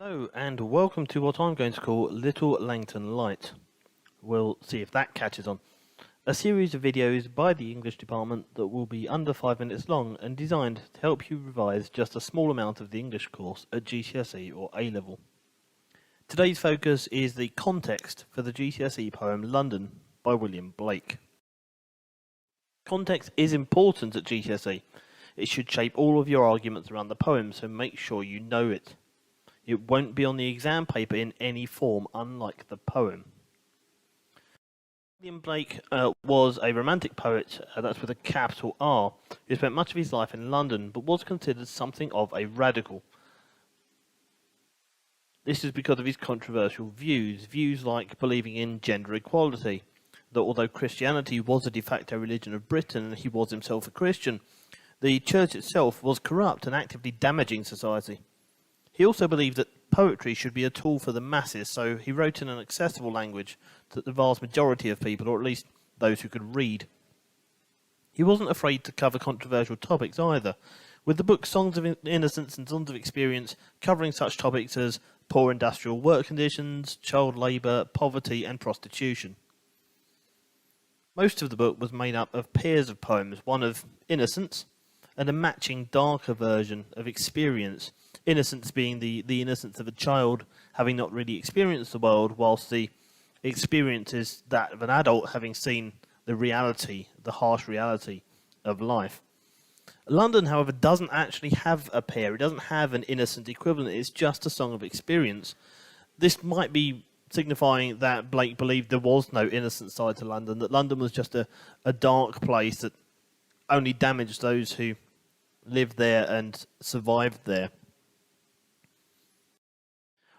Hello and welcome to what I'm going to call Little Langton Light. We'll see if that catches on. A series of videos by the English department that will be under 5 minutes long and designed to help you revise just a small amount of the English course at GCSE or A-level. Today's focus is the context for the GCSE poem London by William Blake. Context is important at GCSE. It should shape all of your arguments around the poem, so make sure you know it. It won't be on the exam paper in any form, unlike the poem. William Blake was a romantic poet, that's with a capital R, who spent much of his life in London, but was considered something of a radical. This is because of his controversial views like believing in gender equality, that although Christianity was a de facto religion of Britain and he was himself a Christian, the church itself was corrupt and actively damaging society. He also believed that poetry should be a tool for the masses, so he wrote in an accessible language to the vast majority of people, or at least those who could read. He wasn't afraid to cover controversial topics either, with the book Songs of Innocence and Songs of Experience covering such topics as poor industrial work conditions, child labour, poverty and prostitution. Most of the book was made up of pairs of poems, one of innocence and a matching darker version of experience. Innocence being the innocence of a child having not really experienced the world, whilst the experience is that of an adult having seen the reality, the harsh reality of life. London, however, doesn't actually have a pair. It doesn't have an innocent equivalent. It's just a song of experience. This might be signifying that Blake believed there was no innocent side to London, that London was just a dark place that only damaged those who lived there and survived there.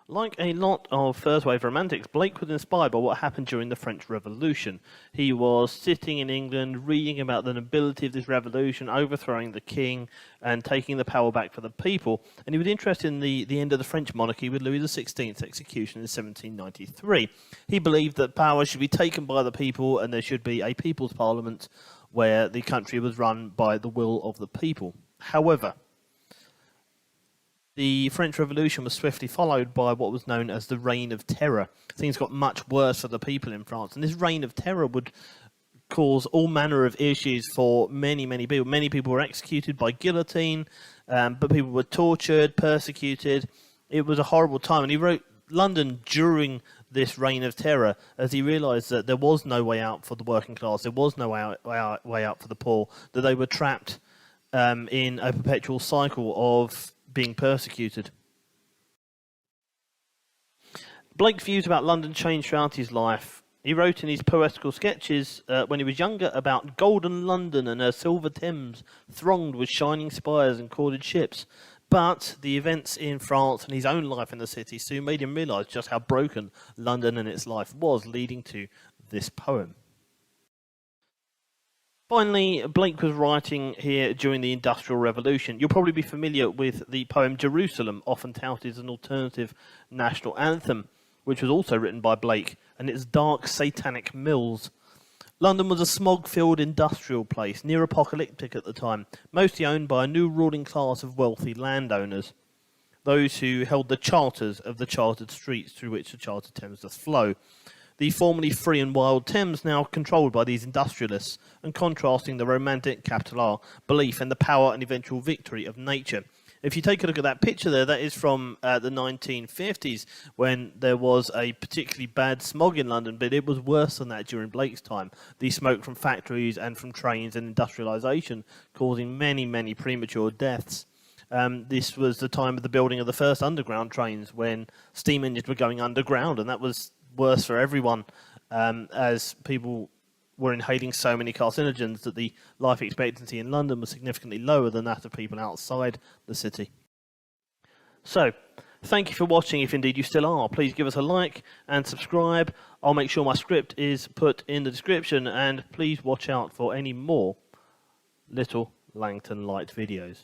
Like a lot of first-wave romantics, Blake was inspired by what happened during the French Revolution. He was sitting in England, reading about the nobility of this revolution, overthrowing the king and taking the power back for the people. And he was interested in the end of the French monarchy with Louis XVI's execution in 1793. He believed that power should be taken by the people and there should be a people's parliament where the country was run by the will of the people. However, the French Revolution was swiftly followed by what was known as the Reign of Terror. Things got much worse for the people in France, and this Reign of Terror would cause all manner of issues for many people. Many people were executed by guillotine, but people were tortured, persecuted. It was a horrible time, and he wrote London during this Reign of Terror as he realised that there was no way out for the working class, there was no way out for the poor, that they were trapped in a perpetual cycle of being persecuted. Blake's views about London changed throughout his life. He wrote in his poetical sketches when he was younger about golden London and her silver Thames, thronged with shining spires and corded ships. But the events in France and his own life in the city soon made him realise just how broken London and its life was, leading to this poem. Finally, Blake was writing here during the Industrial Revolution. You'll probably be familiar with the poem Jerusalem, often touted as an alternative national anthem, which was also written by Blake, and its dark satanic mills. London was a smog-filled industrial place, near apocalyptic at the time, mostly owned by a new ruling class of wealthy landowners, those who held the charters of the chartered streets through which the chartered Thames does flow. The formerly free and wild Thames now controlled by these industrialists, and contrasting the romantic, capital R, belief in the power and eventual victory of nature. If you take a look at that picture there, that is from the 1950s, when there was a particularly bad smog in London, but it was worse than that during Blake's time. The smoke from factories and from trains and industrialisation causing many premature deaths. This was the time of the building of the first underground trains, when steam engines were going underground, and that was worse for everyone as people were inhaling so many carcinogens that the life expectancy in London was significantly lower than that of people outside the city. So, thank you for watching, if indeed you still are. Please give us a like and subscribe. I'll make sure my script is put in the description, and please watch out for any more Little Langton Light videos.